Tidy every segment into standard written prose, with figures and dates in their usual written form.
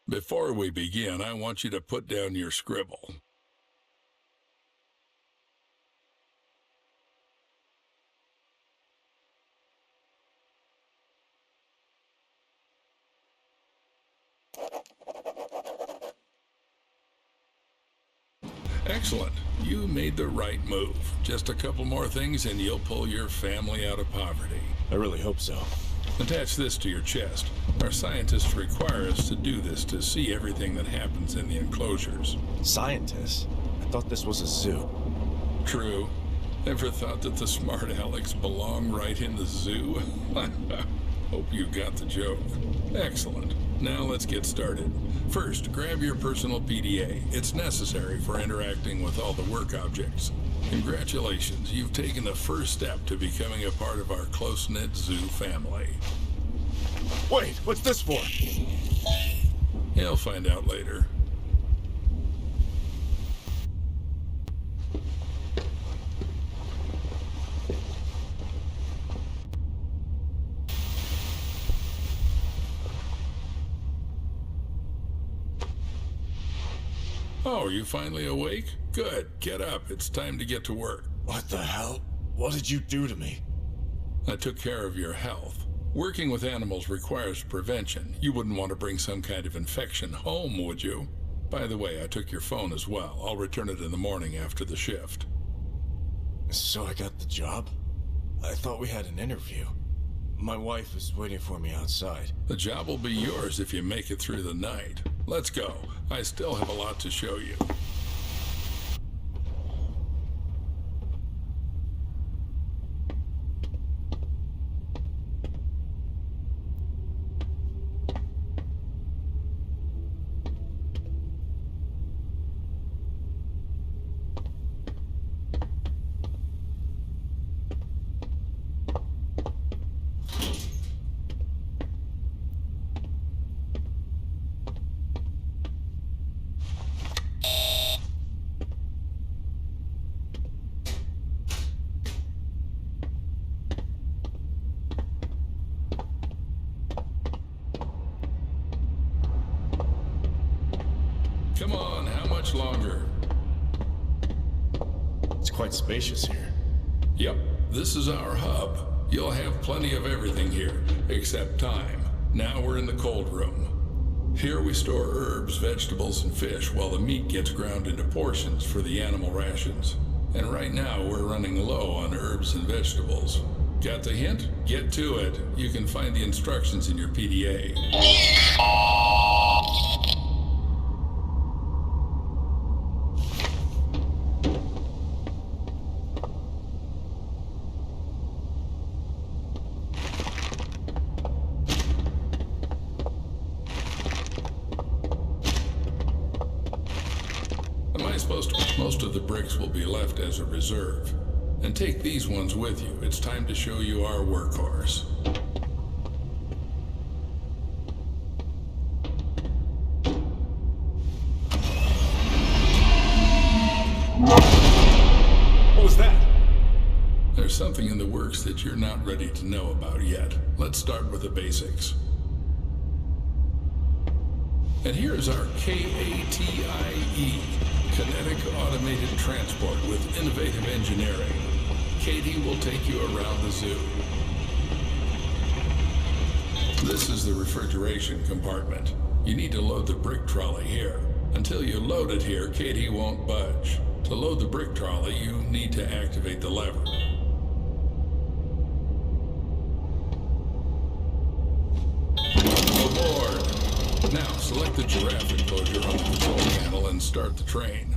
Before we begin, I want you to put down your scribble. Excellent. You made the right move. Just a couple more things and you'll pull your family out of poverty. I really hope so. Attach this to your chest. Our scientists require us to do this to see everything that happens in the enclosures. Scientists? I thought this was a zoo. True. Ever thought that the smart Alex belong right in the zoo? Hope you got the joke. Excellent. Now let's get started. First, grab your personal PDA. It's necessary for interacting with all the work objects. Congratulations, you've taken the first step to becoming a part of our close-knit zoo family. Wait, what's this for? You'll find out later. Oh, are you finally awake? Good. Get up. It's time to get to work. What the hell? What did you do to me? I took care of your health. Working with animals requires prevention. You wouldn't want to bring some kind of infection home, would you? By the way, I took your phone as well. I'll return it in the morning after the shift. So I got the job? I thought we had an interview. My wife is waiting for me outside. The job will be yours if you make it through the night. Let's go. I still have a lot to show you. Come on, how much longer? It's quite spacious here. Yep, this is our hub. You'll have plenty of everything here, except time. Now we're in the cold room. Here we store herbs, vegetables, and fish while the meat gets ground into portions for the animal rations. And right now we're running low on herbs and vegetables. Got the hint? Get to it. You can find the instructions in your PDA. Most of the bricks will be left as a reserve. And take these ones with you. It's time to show you our workhorse. What was that? There's something in the works that you're not ready to know about yet. Let's start with the basics. And here's our KATIE. Kinetic Automated Transport with innovative engineering. Katie will take you around the zoo. This is the refrigeration compartment. You need to load the brick trolley here. Until you load it here, Katie won't budge. To load the brick trolley, you need to activate the lever. Aboard! Now, select the giraffe enclosure on the control panel and start the train.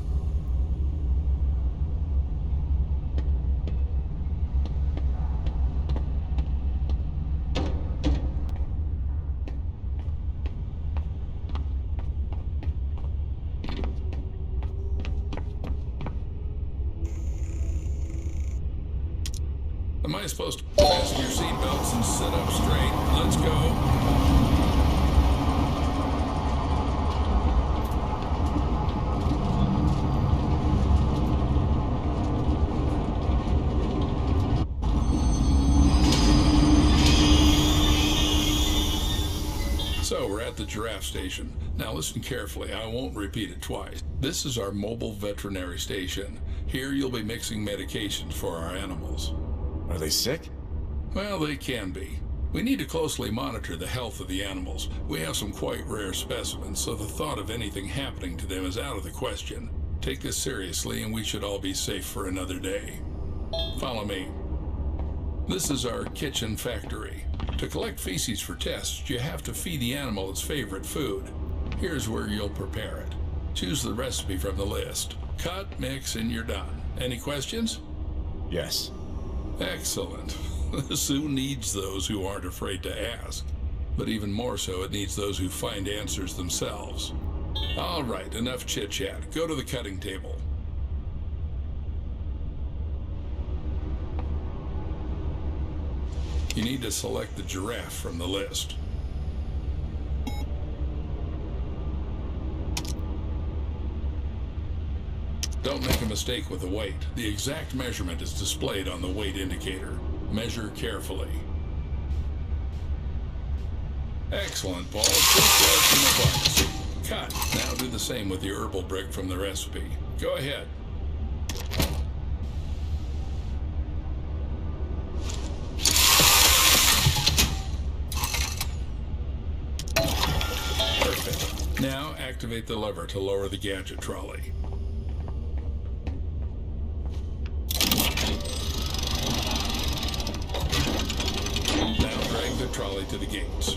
Am I supposed to fasten your seatbelts and sit up straight? Let's go. So, we're at the Giraffe Station. Now listen carefully, I won't repeat it twice. This is our mobile veterinary station. Here you'll be mixing medications for our animals. Are they sick? Well, they can be. We need to closely monitor the health of the animals. We have some quite rare specimens, so the thought of anything happening to them is out of the question. Take this seriously, and we should all be safe for another day. Follow me. This is our kitchen factory. To collect feces for tests, you have to feed the animal its favorite food. Here's where you'll prepare it. Choose the recipe from the list. Cut, mix, and you're done. Any questions? Yes. Excellent. The zoo needs those who aren't afraid to ask. But even more so, it needs those who find answers themselves. All right, enough chit-chat. Go to the cutting table. You need to select the giraffe from the list. Don't make a mistake with the weight. The exact measurement is displayed on the weight indicator. Measure carefully. Excellent, Paul. Just like from the pharmacy. Cut. Now do the same with the herbal brick from the recipe. Go ahead. Perfect. Now activate the lever to lower the gadget trolley. Now drag the trolley to the gates.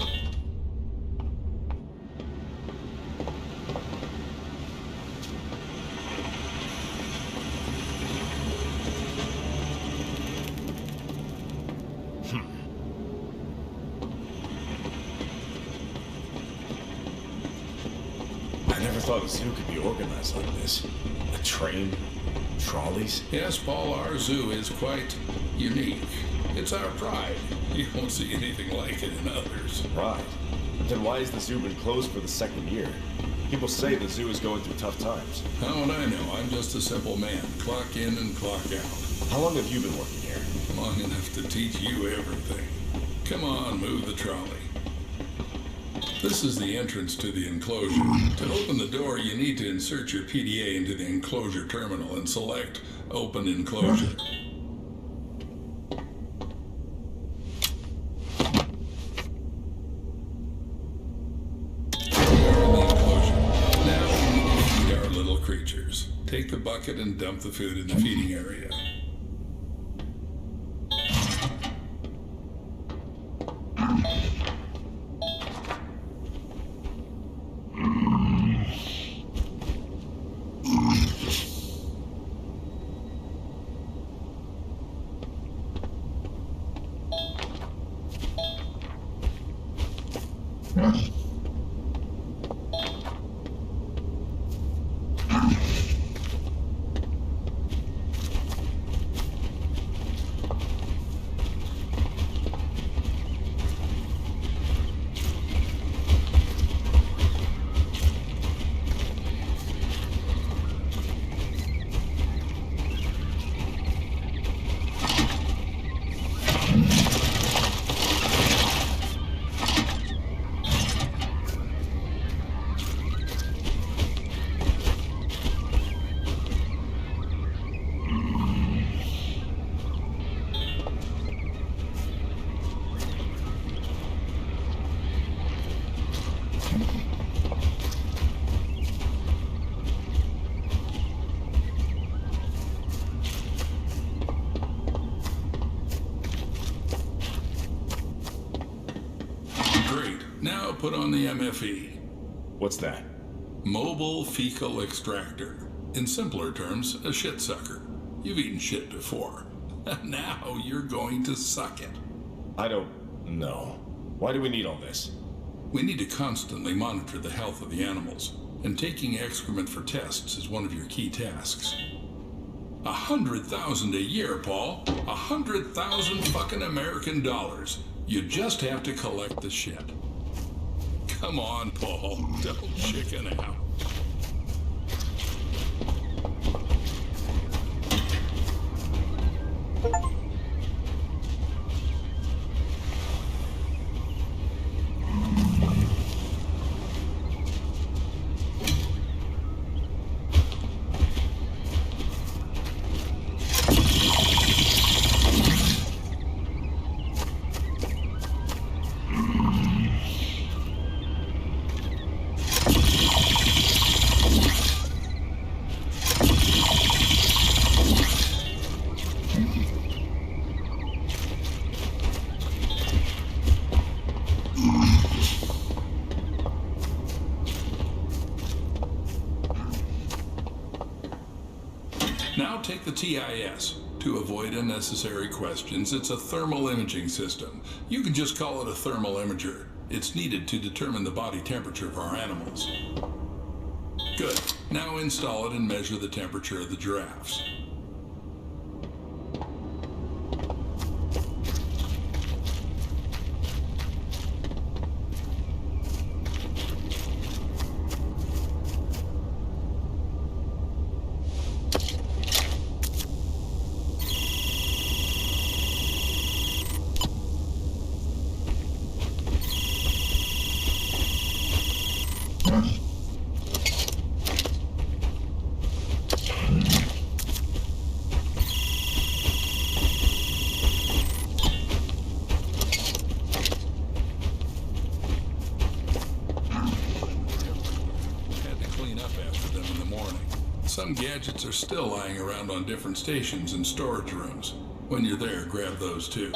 I never thought a zoo could be organized like this. A train, trolleys. Yes, Paul, our zoo is quite unique. It's our pride. You won't see anything like it in others. Right. Then why has the zoo been closed for the second year? People say the zoo is going through tough times. How would I know? I'm just a simple man. Clock in and clock out. How long have you been working here? Long enough to teach you everything. Come on, move the trolley. This is the entrance to the enclosure. To open the door, you need to insert your PDA into the enclosure terminal and select Open Enclosure. Creatures. Take the bucket and dump the food in the feeding area. Now put on the MFE. What's that? Mobile Fecal Extractor. In simpler terms, a shit sucker. You've eaten shit before. Now you're going to suck it. I don't know. Why do we need all this? We need to constantly monitor the health of the animals, and taking excrement for tests is one of your key tasks. 100,000 a year, Paul. 100,000 fucking American dollars. You just have to collect the shit. Come on, Paul. Don't chicken out. take the TIS. To avoid unnecessary questions, it's a thermal imaging system. You can just call it a thermal imager. It's needed to determine the body temperature of our animals. Good. Now install it and measure the temperature of the giraffes. Some gadgets are still lying around on different stations and storage rooms. When you're there, grab those too.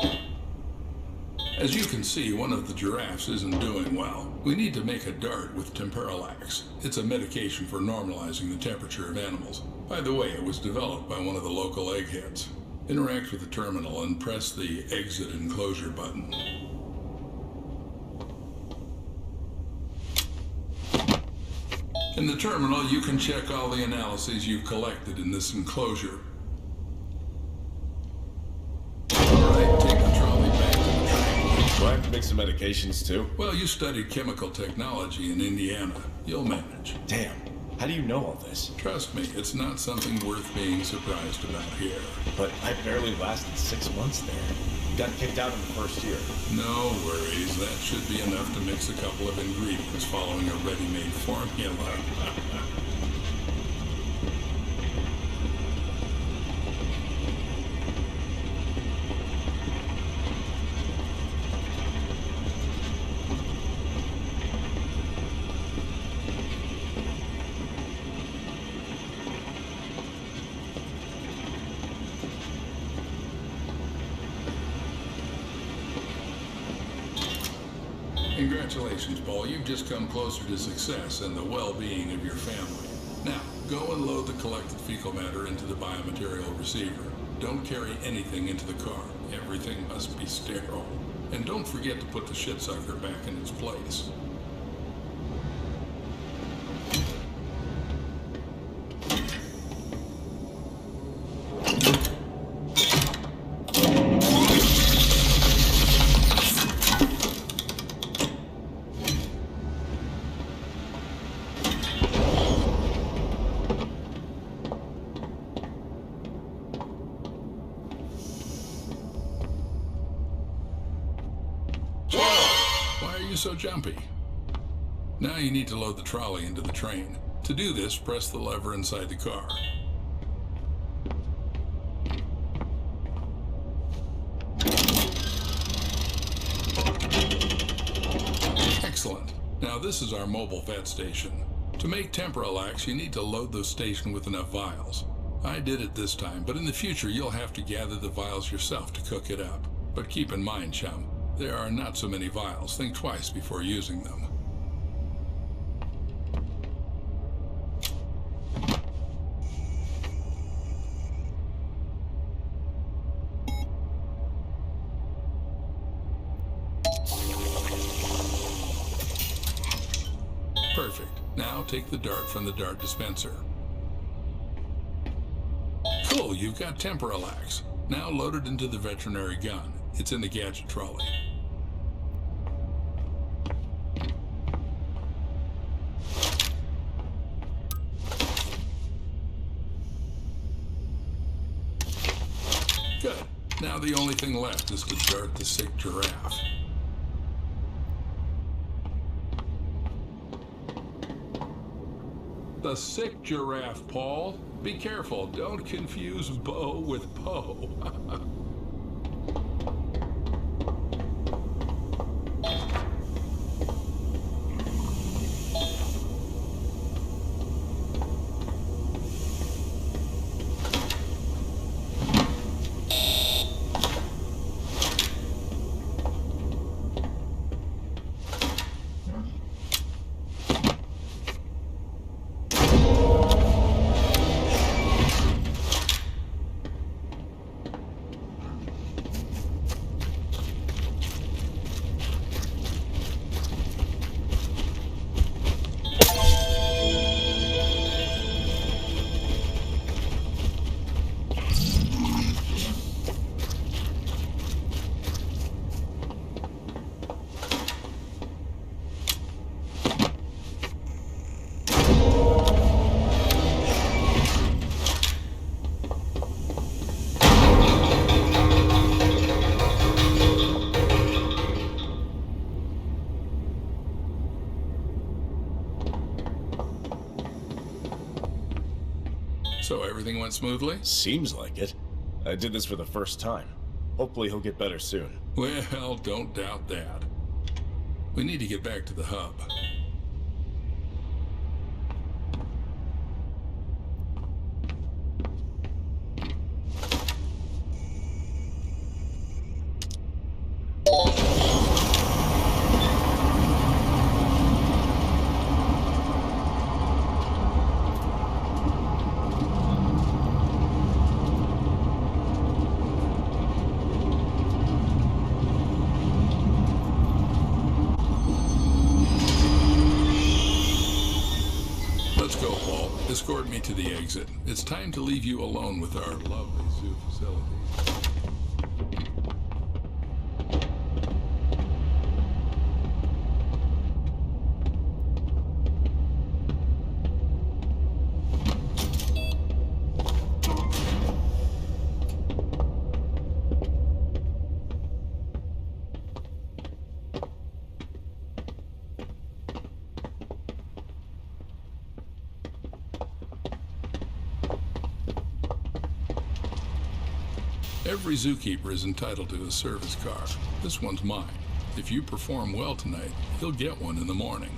As you can see, one of the giraffes isn't doing well. We need to make a dart with temperalax. It's a medication for normalizing the temperature of animals. By the way, it was developed by one of the local eggheads. Interact with the terminal and press the exit enclosure button. In the terminal, you can check all the analyses you've collected in this enclosure. Alright, take the trolley back to the train. Do I have to mix some medications too? Well, you studied chemical technology in Indiana. You'll manage. Damn, how do you know all this? Trust me, it's not something worth being surprised about here. But I barely lasted 6 months there. Got kicked out in the first year. No worries, that should be enough to mix a couple of ingredients following a ready-made formula. Congratulations, Paul. You've just come closer to success and the well-being of your family. Now, go and load the collected fecal matter into the biomaterial receiver. Don't carry anything into the car. Everything must be sterile. And don't forget to put the shit sucker back in its place. So jumpy. Now you need to load the trolley into the train. To do this, press the lever inside the car. Excellent. Now this is our mobile vet station. To make temperalax, you need to load the station with enough vials. I did it this time, but in the future you'll have to gather the vials yourself to cook it up. But keep in mind, chum, there are not so many vials. Think twice before using them. Perfect. Now take the dart from the dart dispenser. Cool, you've got temperalax. Now load it into the veterinary gun. It's in the gadget trolley. Good. Now the only thing left is to dart the sick giraffe. The sick giraffe, Paul. Be careful. Don't confuse Bo with Poe. So everything went smoothly? Seems like it. I did this for the first time. Hopefully he'll get better soon. Well, don't doubt that. We need to get back to the hub. Let's go, Paul. Escort me to the exit. It's time to leave you alone with our lovely zoo facilities. Every zookeeper is entitled to a service car. This one's mine. If you perform well tonight, you'll get one in the morning.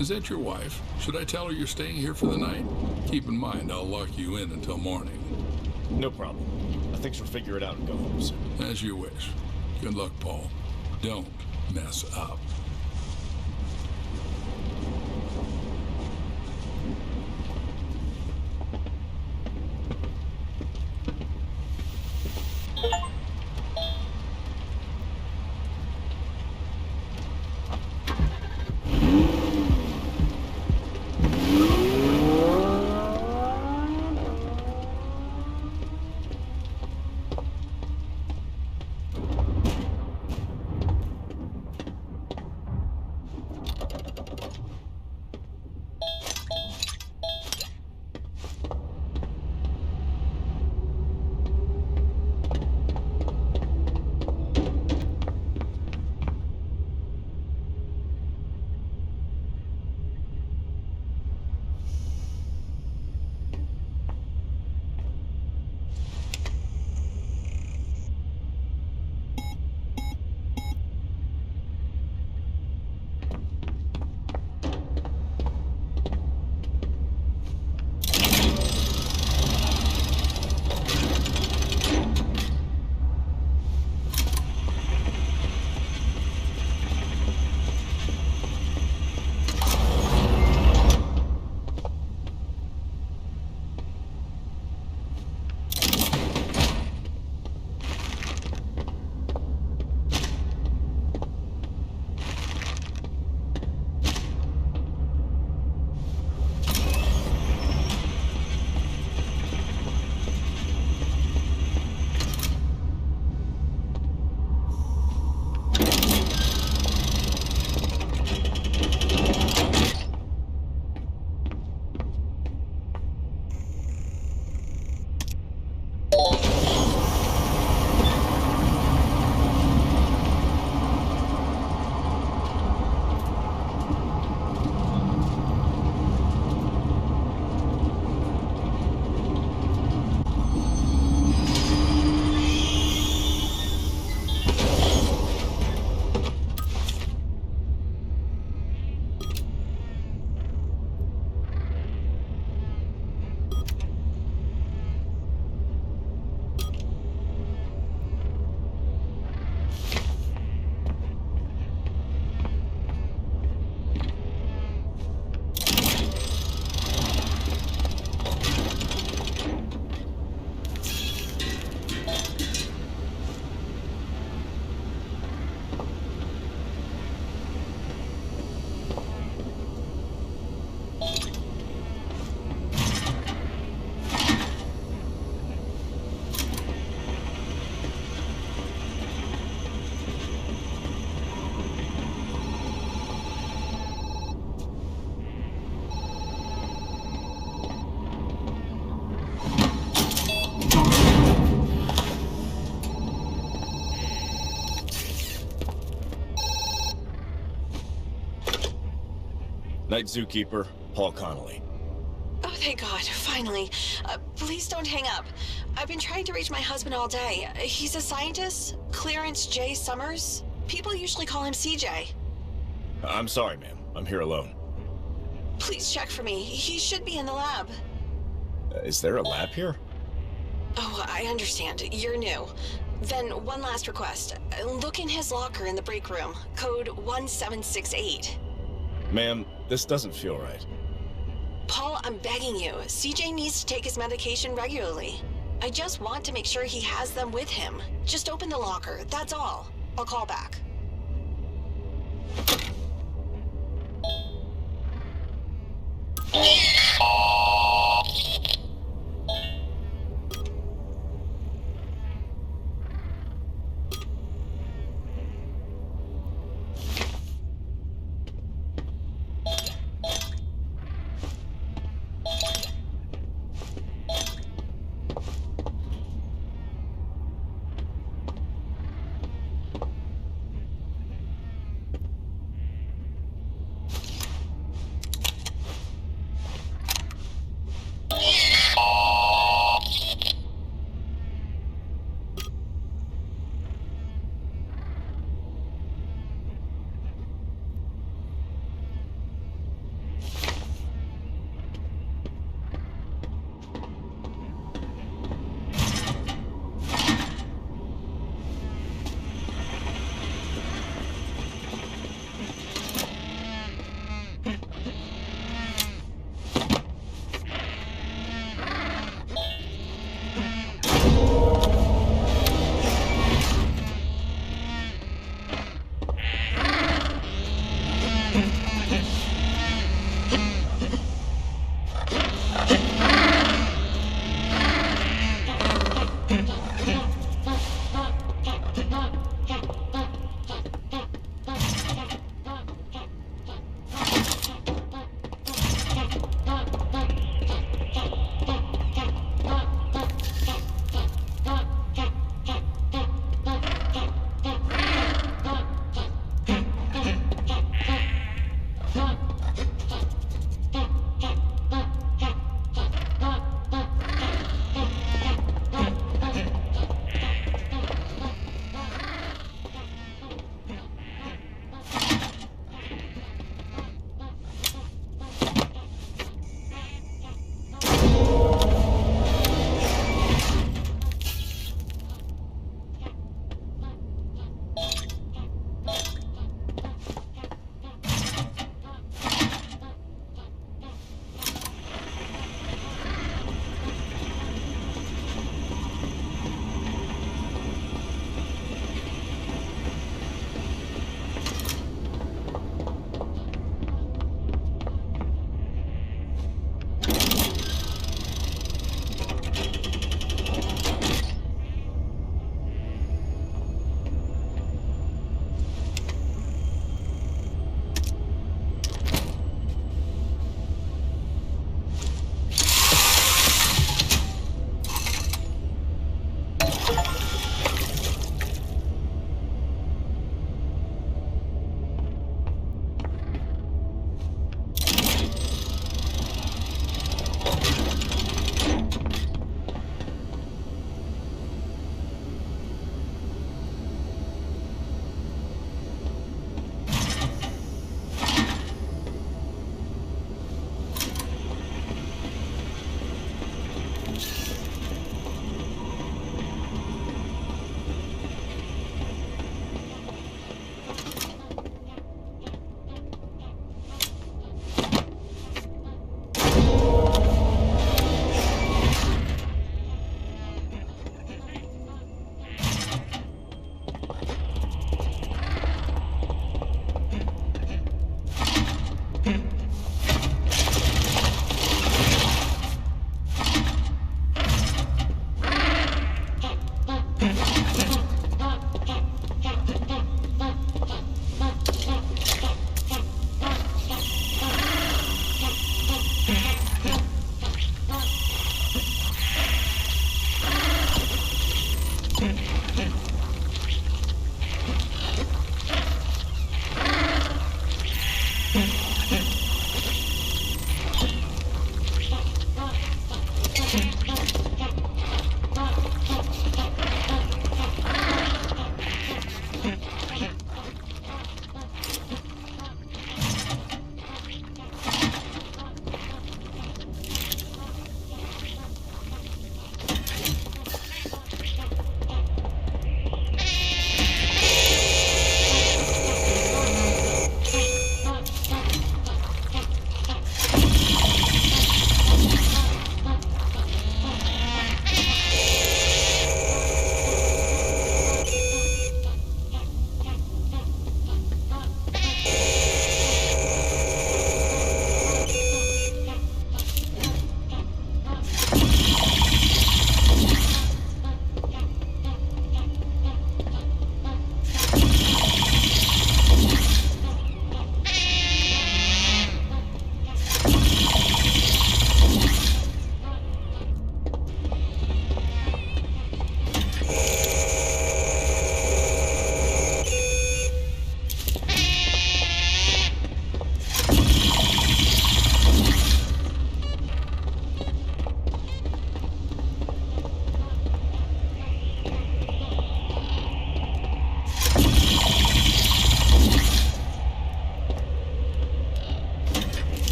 Is that your wife? Should I tell her you're staying here for the night? Keep in mind, I'll lock you in until morning. No problem. I think she'll figure it out and go home soon. As you wish. Good luck, Paul. Don't mess up. Night Zookeeper, Paul Connolly. Oh, Thank God, finally. Please don't hang up. I've been trying to reach my husband all day. He's a scientist, Clarence J. Summers. People usually call him CJ. I'm sorry, ma'am. I'm here alone. Please check for me. He should be in the lab. Is there a lab here? Oh, I understand. You're new. Then one last request. Look in his locker in the break room. Code 1768. Ma'am, this doesn't feel right. Paul, I'm begging you. CJ needs to take his medication regularly. I just want to make sure he has them with him. Just open the locker, that's all. I'll call back.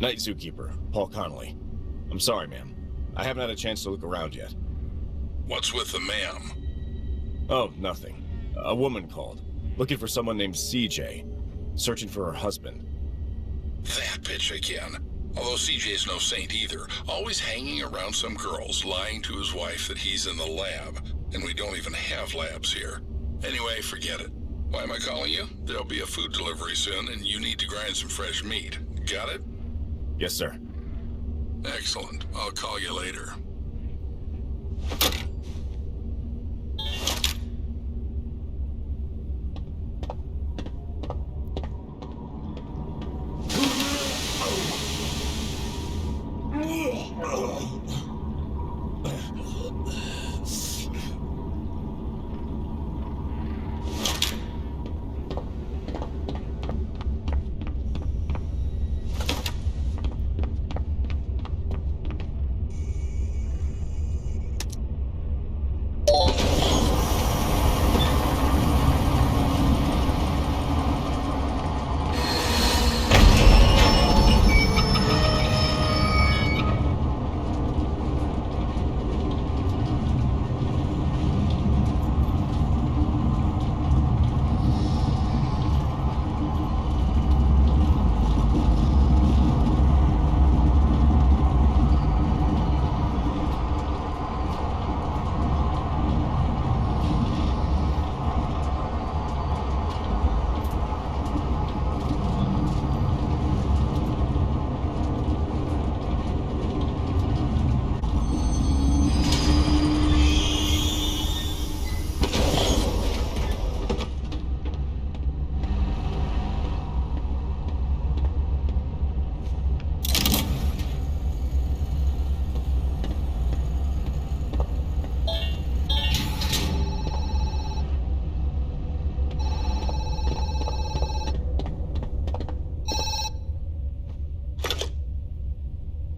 Night Zookeeper, Paul Connolly. I'm sorry, ma'am. I haven't had a chance to look around yet. What's with the ma'am? Oh, nothing. A woman called, looking for someone named CJ, searching for her husband. That bitch again. Although CJ's no saint either, always hanging around some girls, lying to his wife that he's in the lab, and we don't even have labs here. Anyway, forget it. Why am I calling you? There'll be a food delivery soon, and you need to grind some fresh meat. Got it? Yes, sir. Excellent. I'll call you later.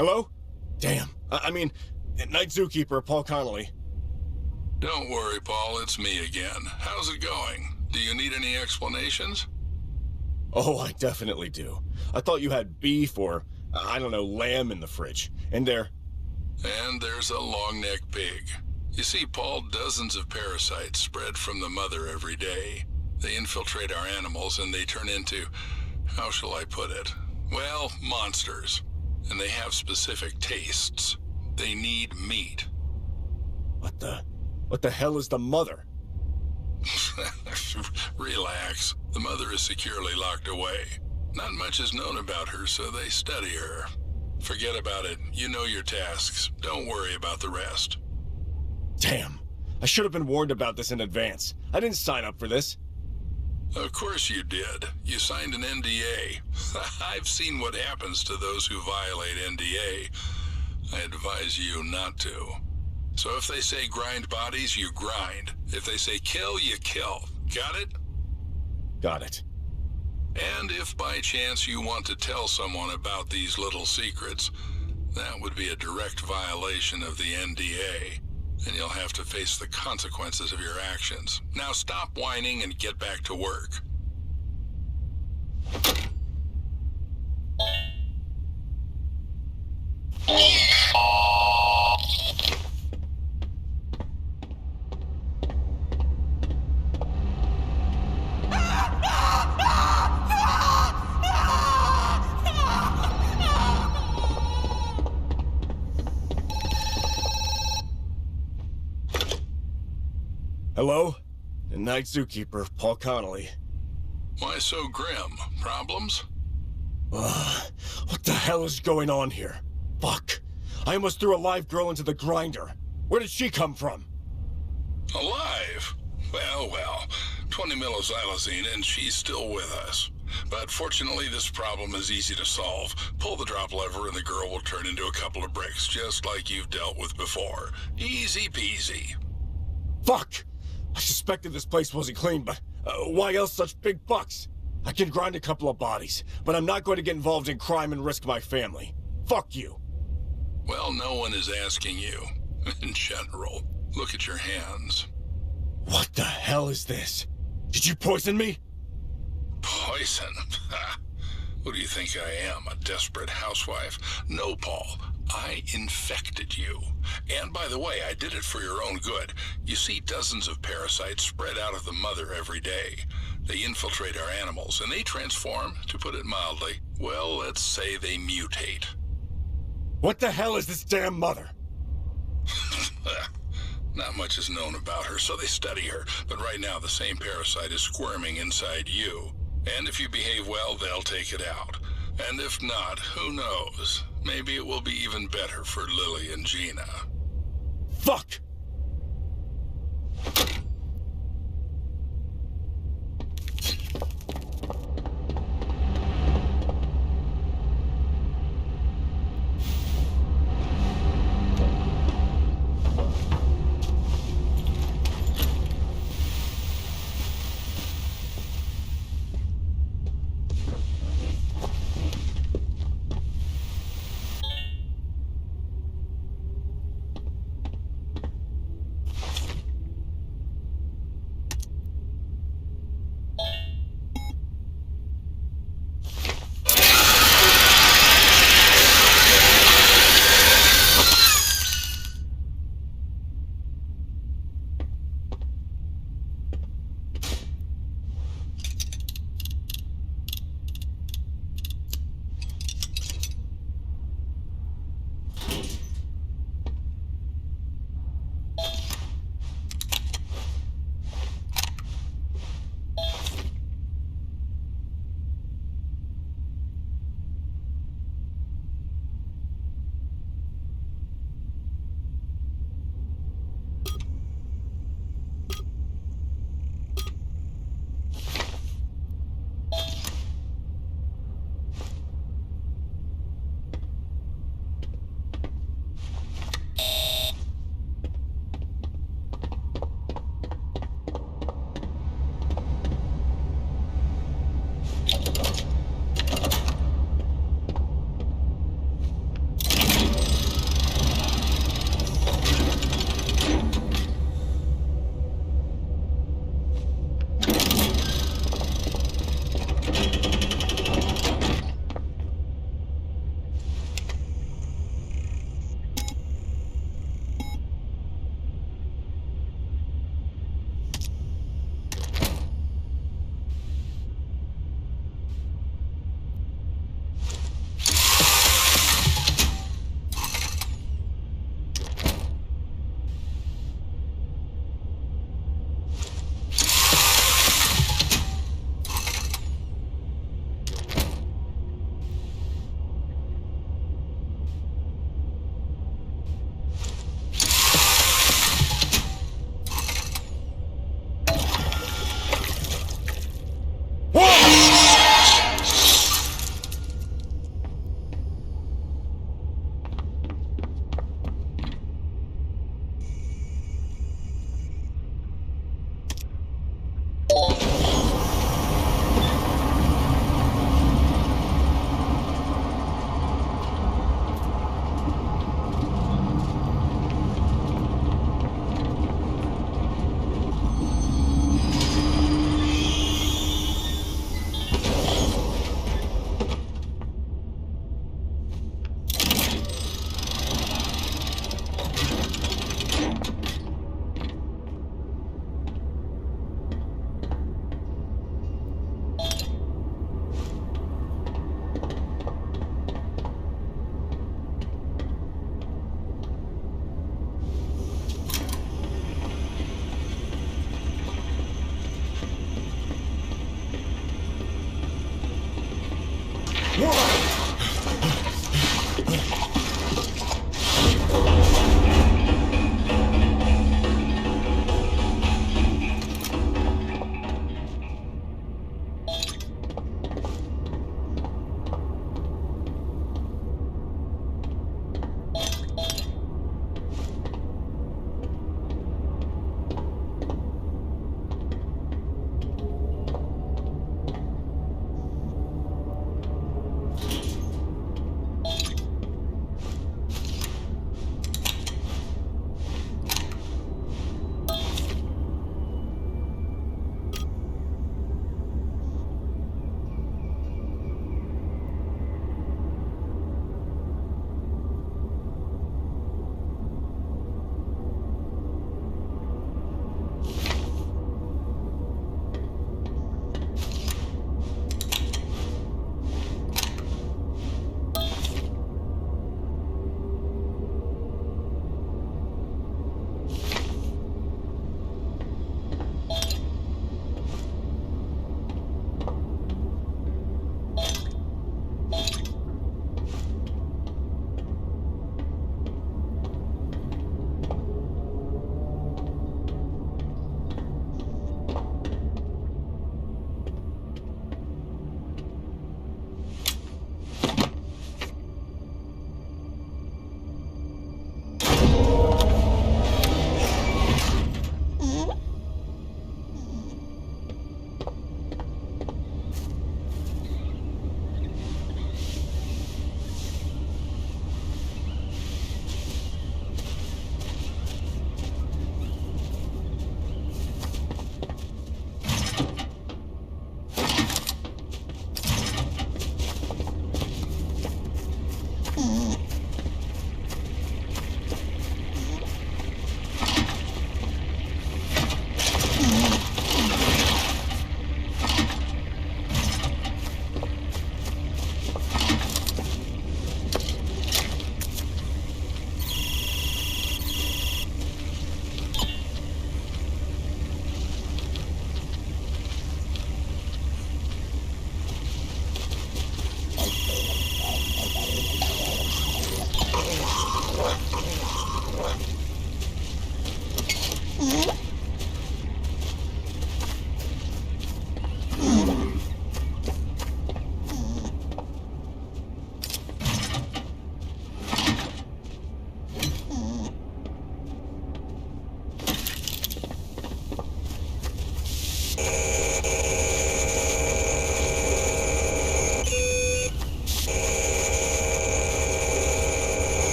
Hello? Damn. I mean, Night Zookeeper, Paul Connolly. Don't worry, Paul, it's me again. How's it going? Do you need any explanations? Oh, I definitely do. I thought you had beef or, I don't know, lamb in the fridge. And there's a long-necked pig. You see, Paul, dozens of parasites spread from the mother every day. They infiltrate our animals and they turn into, how shall I put it? Well, monsters. And they have specific tastes. They need meat. What the hell is the mother? Relax. The mother is securely locked away. Not much is known about her, so they study her. Forget about it. You know your tasks. Don't worry about the rest. Damn. I should have been warned about this in advance. I didn't sign up for this. Of course you did. You signed an NDA. I've seen what happens to those who violate NDA. I advise you not to. So if they say grind bodies, you grind. If they say kill, you kill. Got it? Got it. And if by chance you want to tell someone about these little secrets, that would be a direct violation of the NDA, and you'll have to face the consequences of your actions. Now stop whining and get back to work. Hello? The Night Zookeeper, Paul Connolly. Why so grim? Problems? What the hell is going on here? Fuck. I almost threw a live girl into the grinder. Where did she come from? Alive? Well, 20 millixylazine and she's still with us. But fortunately, this problem is easy to solve. Pull the drop lever and the girl will turn into a couple of bricks, just like you've dealt with before. Easy peasy. Fuck! I suspected this place wasn't clean, but why else such big bucks? I can grind a couple of bodies, but I'm not going to get involved in crime and risk my family. Fuck you. Well, no one is asking you. In general, look at your hands. What the hell is this? Did you poison me? Poison? Who do you think I am, a desperate housewife? No, Paul. I infected you. And by the way, I did it for your own good. You see dozens of parasites spread out of the mother every day. They infiltrate our animals, and they transform, to put it mildly. Well, let's say they mutate. What the hell is this damn mother? Not much is known about her, so they study her. But right now, the same parasite is squirming inside you. And if you behave well, they'll take it out. And if not, who knows? Maybe it will be even better for Lily and Gina. Fuck!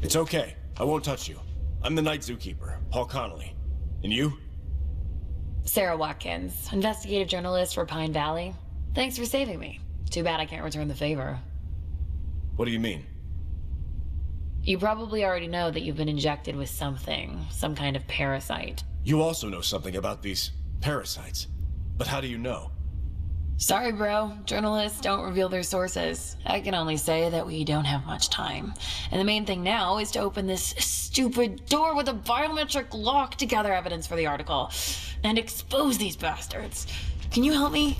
It's okay. I won't touch you. I'm the night zookeeper, Paul Connolly. And you? Sarah Watkins, investigative journalist for Pine Valley. Thanks for saving me. Too bad I can't return the favor. What do you mean? You probably already know that you've been injected with something, some kind of parasite. You also know something about these parasites. But how do you know? Sorry, bro. Journalists don't reveal their sources. I can only say that we don't have much time. And the main thing now is to open this stupid door with a biometric lock to gather evidence for the article. And expose these bastards. Can you help me?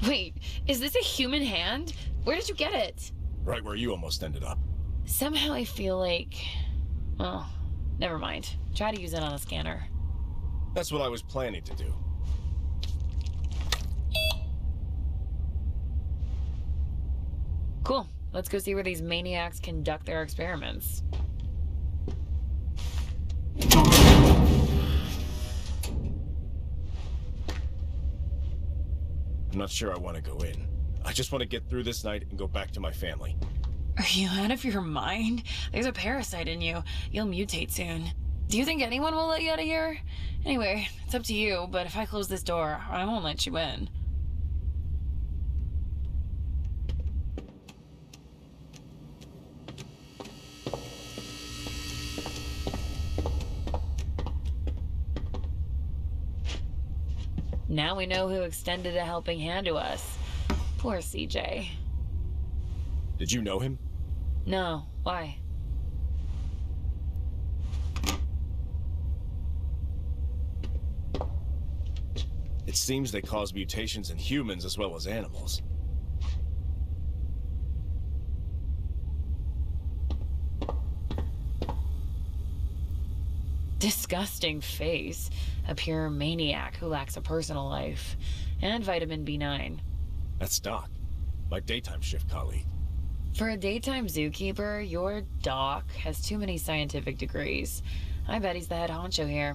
Wait, is this a human hand? Where did you get it? Right where you almost ended up. Somehow I feel like... Well, never mind. Try to use it on a scanner. That's what I was planning to do. Cool. Let's go see where these maniacs conduct their experiments. I'm not sure I want to go in. I just want to get through this night and go back to my family. Are you out of your mind? There's a parasite in you. You'll mutate soon. Do you think anyone will let you out of here? Anyway, it's up to you, but if I close this door, I won't let you in. Now we know who extended a helping hand to us. Poor CJ. Did you know him? No, why? It seems they cause mutations in humans as well as animals. Disgusting face. A pure maniac who lacks a personal life. And vitamin B9. That's Doc, my daytime shift colleague. For a daytime zookeeper, your doc has too many scientific degrees. I bet he's the head honcho here.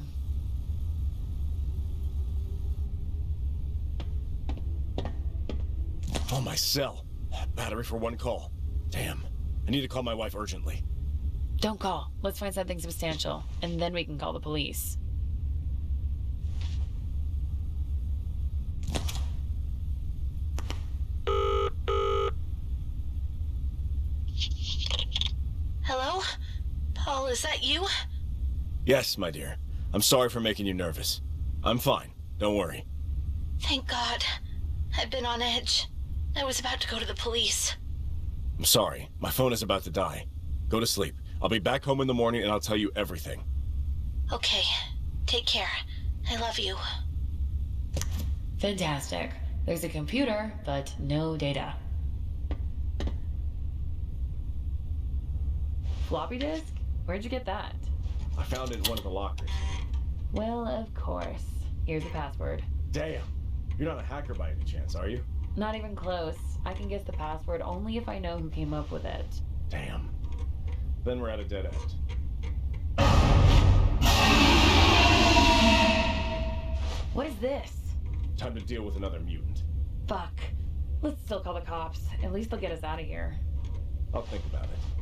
Oh, my cell. Battery for one call. Damn. I need to call my wife urgently. Don't call. Let's find something substantial, and then we can call the police. Hello? Paul, is that you? Yes, my dear. I'm sorry for making you nervous. I'm fine. Don't worry. Thank God. I've been on edge. I was about to go to the police. I'm sorry. My phone is about to die. Go to sleep. I'll be back home in the morning and I'll tell you everything. Okay. Take care. I love you. Fantastic. There's a computer, but no data. Floppy disk? Where'd you get that? I found it in one of the lockers. Well, of course. Here's the password. Damn. You're not a hacker by any chance, are you? Not even close. I can guess the password only if I know who came up with it. Damn. Then we're at a dead end. What is this? Time to deal with another mutant. Fuck. Let's still call the cops. At least they'll get us out of here. I'll think about it.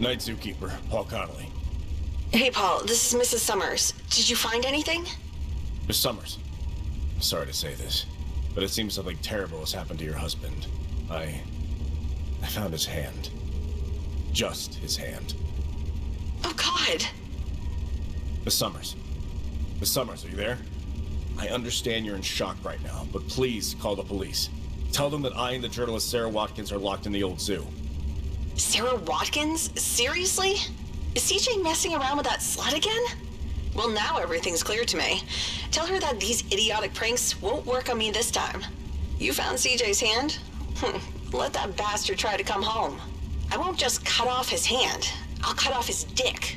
Night Zookeeper, Paul Connolly. Hey, Paul, this is Mrs. Summers. Did you find anything? Miss Summers, I'm sorry to say this, but it seems something terrible has happened to your husband. I found his hand. Just his hand. Oh, God. Miss Summers. Miss Summers, are you there? I understand you're in shock right now, but please call the police. Tell them that I and the journalist Sarah Watkins are locked in the old zoo. Sarah Watkins? Seriously? Is CJ messing around with that slut again? Well, now everything's clear to me. Tell her that these idiotic pranks won't work on me this time. You found CJ's hand? Let that bastard try to come home. I won't just cut off his hand. I'll cut off his dick.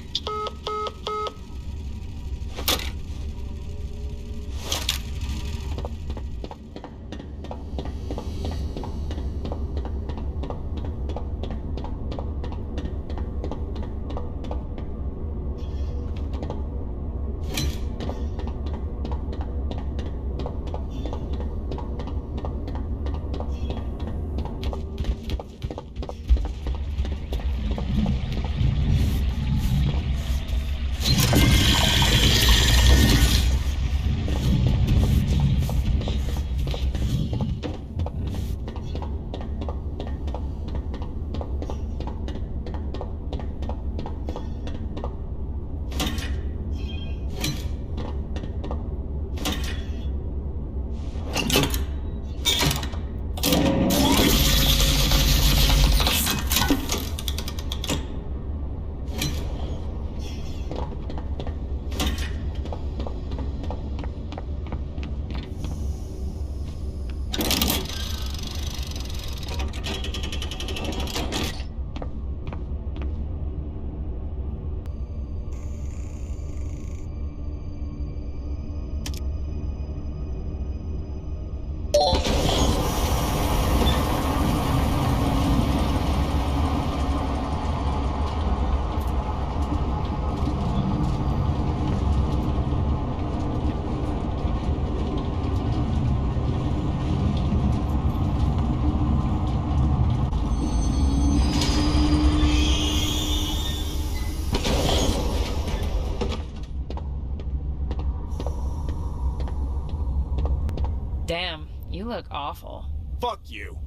Damn, you look awful. Fuck you.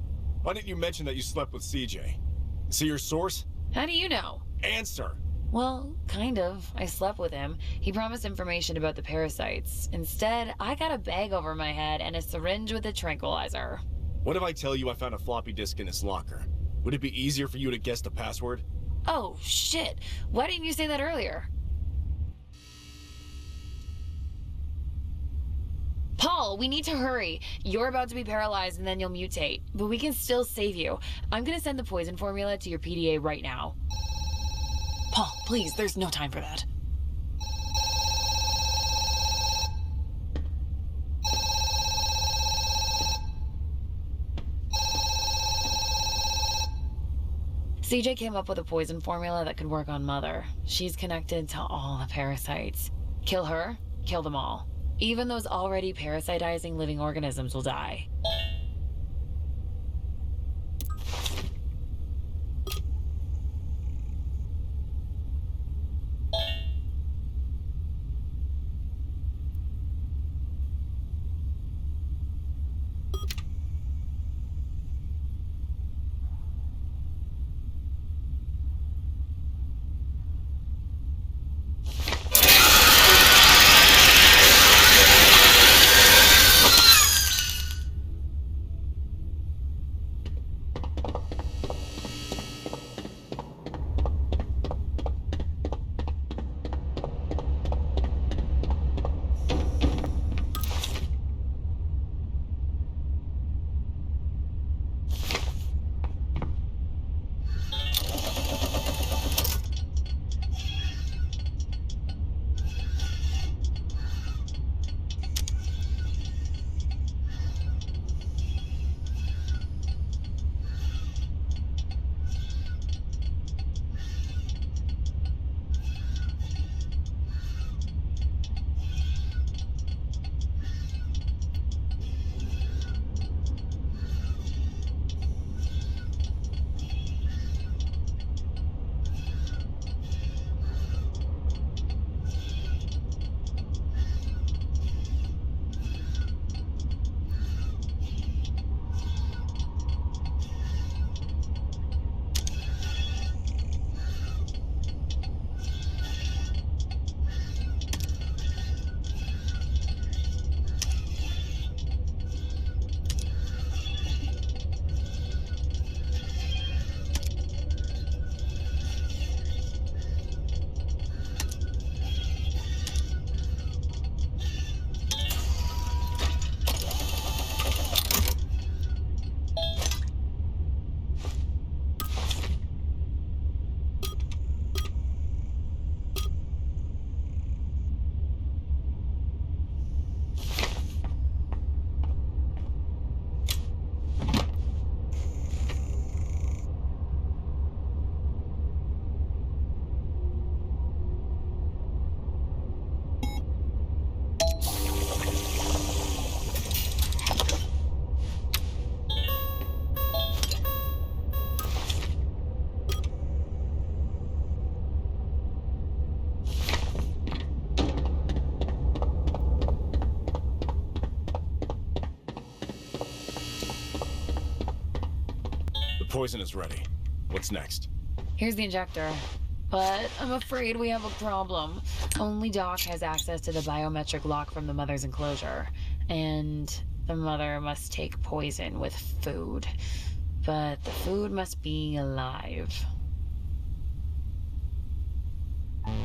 Why didn't you mention that you slept with CJ? See your source? How do you know? Answer. Well, kind of. I slept with him. He promised information about the parasites. Instead, I got a bag over my head and a syringe with a tranquilizer. What if I tell you I found a floppy disk in his locker? Would it be easier for you to guess the password? Oh, shit. Why didn't you say that earlier? Paul, we need to hurry. You're about to be paralyzed and then you'll mutate. But we can still save you. I'm gonna send the poison formula to your PDA right now. Paul, please, there's no time for that. CJ came up with a poison formula that could work on Mother. She's connected to all the parasites. Kill her, kill them all. Even those already parasitizing living organisms will die. poison is ready. What's next? Here's the injector. But I'm afraid we have a problem. Only Doc has access to the biometric lock from the mother's enclosure. And the mother must take poison with food. But the food must be alive.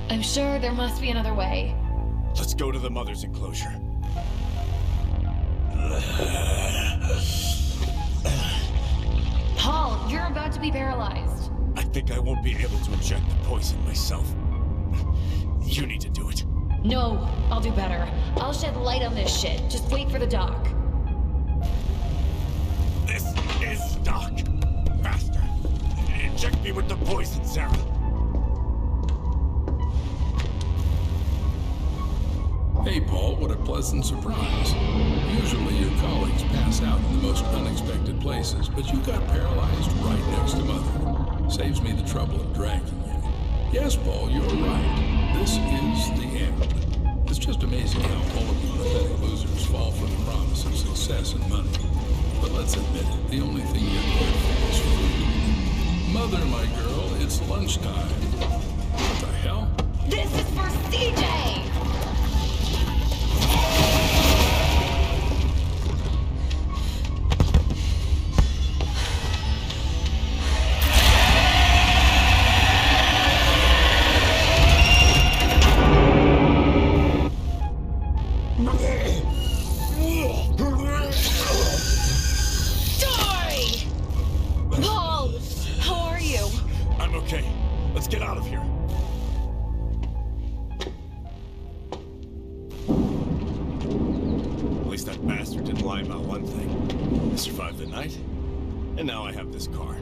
I'm sure there must be another way. Let's go to the mother's enclosure. Paul, you're about to be paralyzed. I think I won't be able to inject the poison myself. You need to do it. No, I'll do better. I'll shed light on this shit. Just wait for the doc. This is Doc. Faster. Inject me with the poison, Sarah. Hey, Paul, what a pleasant surprise. Usually your colleagues pass out in the most unexpected places, but you got paralyzed right next to Mother. Saves me the trouble of dragging you. Yes, Paul, you're right. This is the end. It's just amazing how all of you pathetic losers fall for the promise of success and money. But let's admit it, the only thing you're good for is food. Mother, my girl, it's lunchtime. What the hell? This is for CJ! Let's get out of here. At least that bastard didn't lie about one thing. I survived the night, and now I have this car.